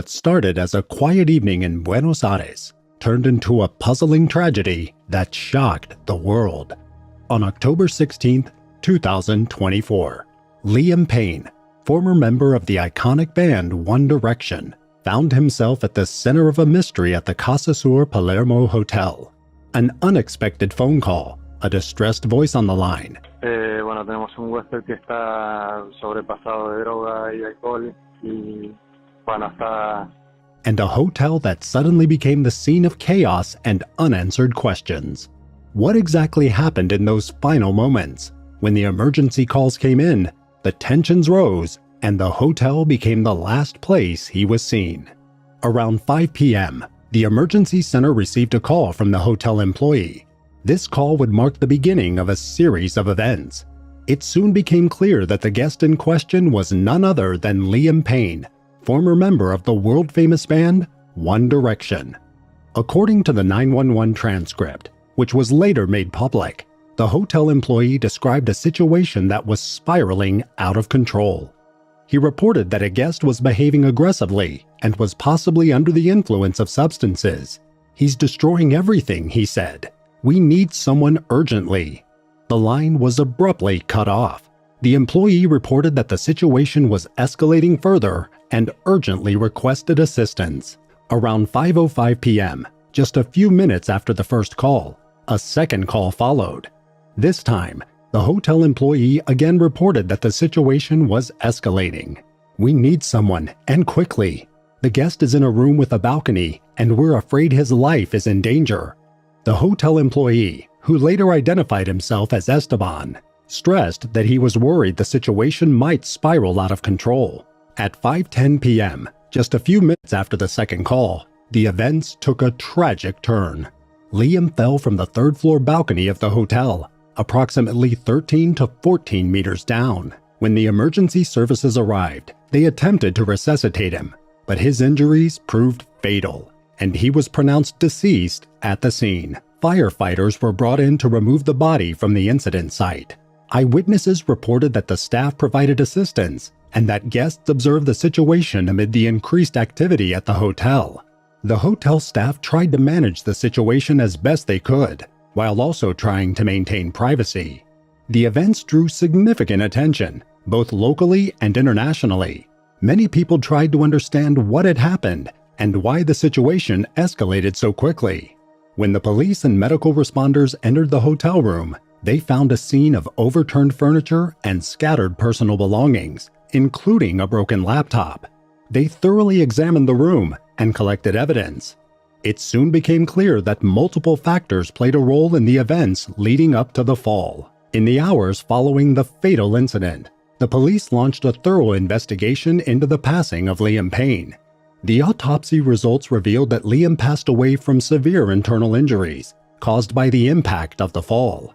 that started as a quiet evening in Buenos Aires turned into a puzzling tragedy that shocked the world. On October 16, 2024, Liam Payne, former member of the iconic band One Direction, found himself at the center of a mystery at the Casa Sur Palermo Hotel. An unexpected phone call, a distressed voice on the line. Bueno, tenemos un huésped que está sobrepasado de droga y alcohol y bueno, está... And a hotel that suddenly became the scene of chaos and unanswered questions. What exactly happened in those final moments? When the emergency calls came in, the tensions rose, and the hotel became the last place he was seen. Around 5 p.m., the emergency center received a call from the hotel employee. This call would mark the beginning of a series of events. It soon became clear that the guest in question was none other than Liam Payne, former member of the world-famous band One Direction. According to the 911 transcript, which was later made public, the hotel employee described a situation that was spiraling out of control. He reported that a guest was behaving aggressively and was possibly under the influence of substances. "He's destroying everything," he said. "We need someone urgently." The line was abruptly cut off. The employee reported that the situation was escalating further and urgently requested assistance. Around 5:05 p.m., just a few minutes after the first call, a second call followed. This time, the hotel employee again reported that the situation was escalating. "We need someone, and quickly. The guest is in a room with a balcony, and we're afraid his life is in danger." The hotel employee, who later identified himself as Esteban, stressed that he was worried the situation might spiral out of control. At 5:10 p.m., just a few minutes after the second call, the events took a tragic turn. Liam fell from the third-floor balcony of the hotel, approximately 13 to 14 meters down. When the emergency services arrived, they attempted to resuscitate him, but his injuries proved fatal, and he was pronounced deceased at the scene. Firefighters were brought in to remove the body from the incident site. Eyewitnesses reported that the staff provided assistance and that guests observed the situation amid the increased activity at the hotel. The hotel staff tried to manage the situation as best they could, while also trying to maintain privacy. The events drew significant attention, both locally and internationally. Many people tried to understand what had happened and why the situation escalated so quickly. When the police and medical responders entered the hotel room, they found a scene of overturned furniture and scattered personal belongings, including a broken laptop. They thoroughly examined the room and collected evidence. It soon became clear that multiple factors played a role in the events leading up to the fall. In the hours following the fatal incident, the police launched a thorough investigation into the passing of Liam Payne. The autopsy results revealed that Liam passed away from severe internal injuries caused by the impact of the fall.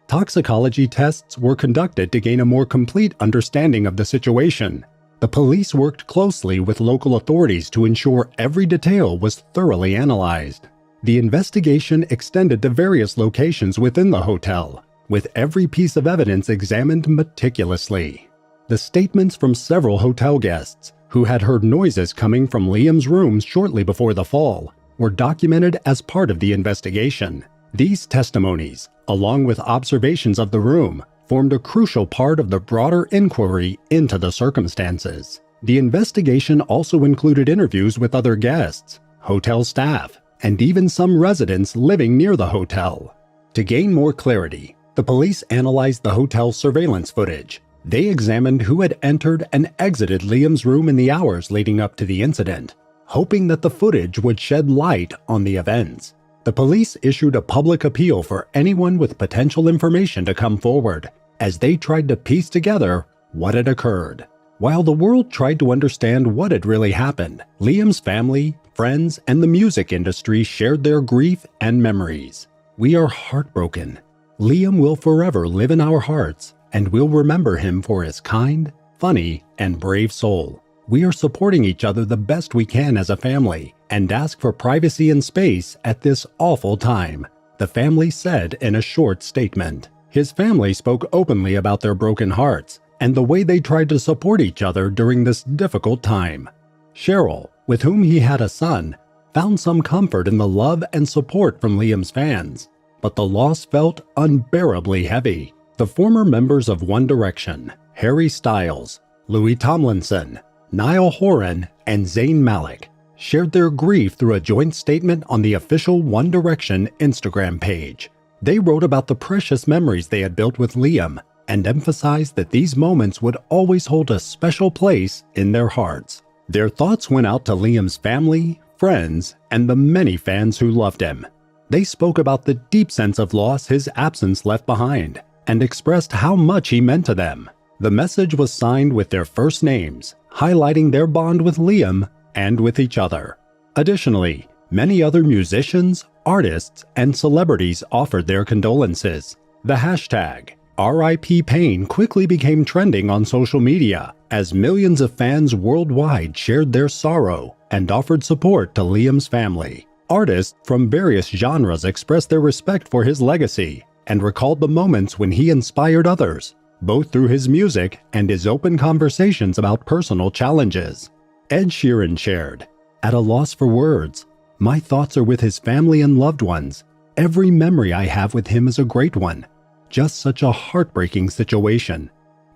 Toxicology tests were conducted to gain a more complete understanding of the situation. The police worked closely with local authorities to ensure every detail was thoroughly analyzed. The investigation extended to various locations within the hotel, with every piece of evidence examined meticulously. The statements from several hotel guests who had heard noises coming from Liam's room shortly before the fall were documented as part of the investigation. These testimonies, along with observations of the room, formed a crucial part of the broader inquiry into the circumstances. The investigation also included interviews with other guests, hotel staff, and even some residents living near the hotel. To gain more clarity, the police analyzed the hotel's surveillance footage. They examined who had entered and exited Liam's room in the hours leading up to the incident, hoping that the footage would shed light on the events. The police issued a public appeal for anyone with potential information to come forward, as they tried to piece together what had occurred. While the world tried to understand what had really happened, Liam's family, friends, and the music industry shared their grief and memories. "We are heartbroken. Liam will forever live in our hearts, and we'll remember him for his kind, funny, and brave soul. We are supporting each other the best we can as a family and ask for privacy and space at this awful time," the family said in a short statement. His family spoke openly about their broken hearts and the way they tried to support each other during this difficult time. Cheryl, with whom he had a son, found some comfort in the love and support from Liam's fans, but the loss felt unbearably heavy. The former members of One Direction, Harry Styles, Louis Tomlinson, Niall Horan, and Zayn Malik, shared their grief through a joint statement on the official One Direction Instagram page. They wrote about the precious memories they had built with Liam and emphasized that these moments would always hold a special place in their hearts. Their thoughts went out to Liam's family, friends, and the many fans who loved him. They spoke about the deep sense of loss his absence left behind and expressed how much he meant to them. The message was signed with their first names, highlighting their bond with Liam and with each other. Additionally, many other musicians, artists, and celebrities offered their condolences. The hashtag RIP Payne quickly became trending on social media as millions of fans worldwide shared their sorrow and offered support to Liam's family. Artists from various genres expressed their respect for his legacy and recalled the moments when he inspired others, both through his music and his open conversations about personal challenges. Ed Sheeran shared, "At a loss for words. My thoughts are with his family and loved ones. Every memory I have with him is a great one. Just such a heartbreaking situation.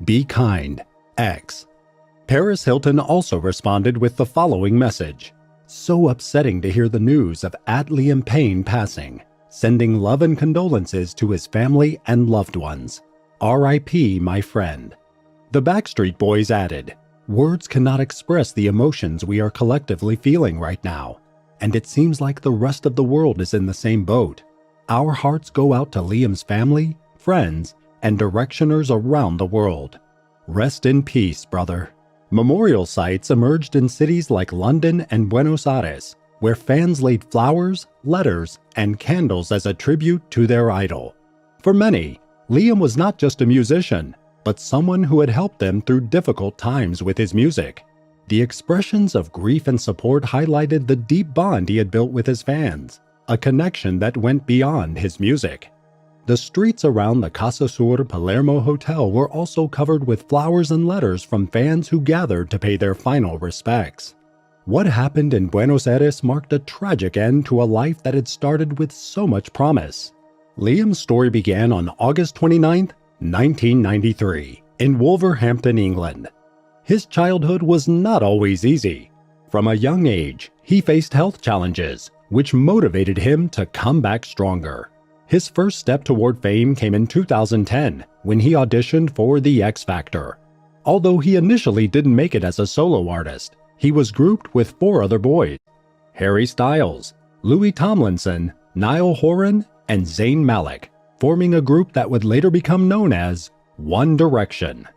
Be kind, X." Paris Hilton also responded with the following message. "So upsetting to hear the news of Liam Payne passing. Sending love and condolences to his family and loved ones. RIP, my friend." The Backstreet Boys added, "Words cannot express the emotions we are collectively feeling right now, and it seems like the rest of the world is in the same boat. Our hearts go out to Liam's family, friends, and Directioners around the world. Rest in peace, brother." Memorial sites emerged in cities like London and Buenos Aires, where fans laid flowers, letters, and candles as a tribute to their idol. For many, Liam was not just a musician, but someone who had helped them through difficult times with his music. The expressions of grief and support highlighted the deep bond he had built with his fans, a connection that went beyond his music. The streets around the Casa Sur Palermo Hotel were also covered with flowers and letters from fans who gathered to pay their final respects. What happened in Buenos Aires marked a tragic end to a life that had started with so much promise. Liam's story began on August 29, 1993, in Wolverhampton, England. His childhood was not always easy. From a young age, he faced health challenges, which motivated him to come back stronger. His first step toward fame came in 2010, when he auditioned for The X Factor. Although he initially didn't make it as a solo artist, he was grouped with 4 other boys: Harry Styles, Louis Tomlinson, Niall Horan, and Zayn Malik, forming a group that would later become known as One Direction.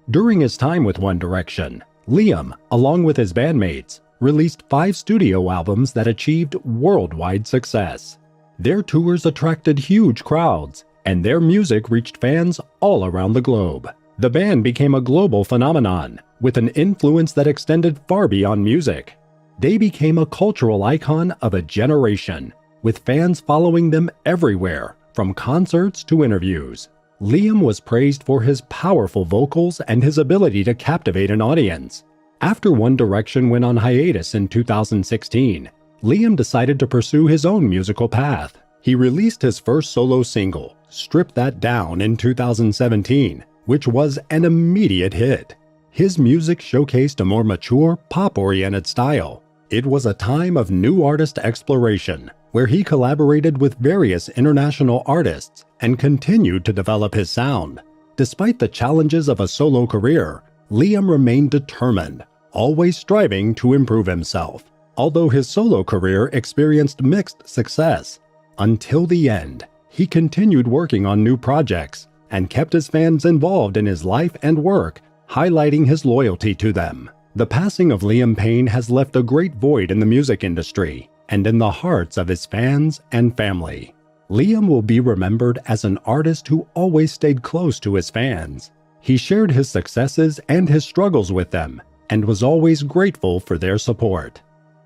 During his time with One Direction, Liam, along with his bandmates, released 5 studio albums that achieved worldwide success. Their tours attracted huge crowds, and their music reached fans all around the globe. The band became a global phenomenon, with an influence that extended far beyond music. They became a cultural icon of a generation, with fans following them everywhere, from concerts to interviews. Liam was praised for his powerful vocals and his ability to captivate an audience. After One Direction went on hiatus in 2016, Liam decided to pursue his own musical path. He released his first solo single, Strip That Down, in 2017, which was an immediate hit. His music showcased a more mature, pop-oriented style. It was a time of new artist exploration, where he collaborated with various international artists and continued to develop his sound. Despite the challenges of a solo career, Liam remained determined, always striving to improve himself. Although his solo career experienced mixed success, until the end, he continued working on new projects and kept his fans involved in his life and work, highlighting his loyalty to them. The passing of Liam Payne has left a great void in the music industry and in the hearts of his fans and family. Liam will be remembered as an artist who always stayed close to his fans. He shared his successes and his struggles with them and was always grateful for their support.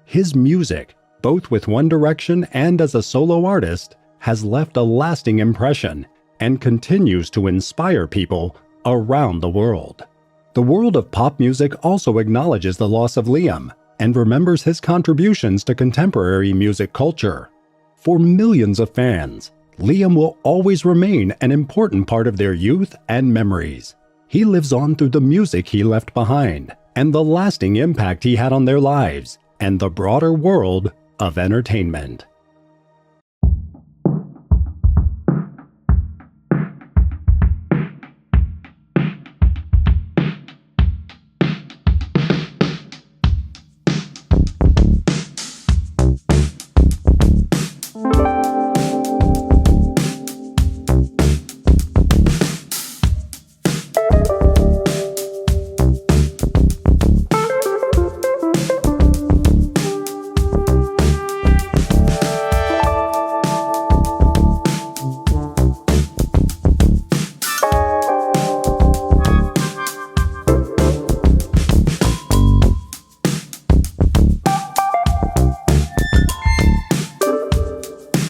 His music, both with One Direction and as a solo artist, has left a lasting impression and continues to inspire people around the world. The world of pop music also acknowledges the loss of Liam, and remembers his contributions to contemporary music culture. For millions of fans, Liam will always remain an important part of their youth and memories. He lives on through the music he left behind, and the lasting impact he had on their lives, and the broader world of entertainment.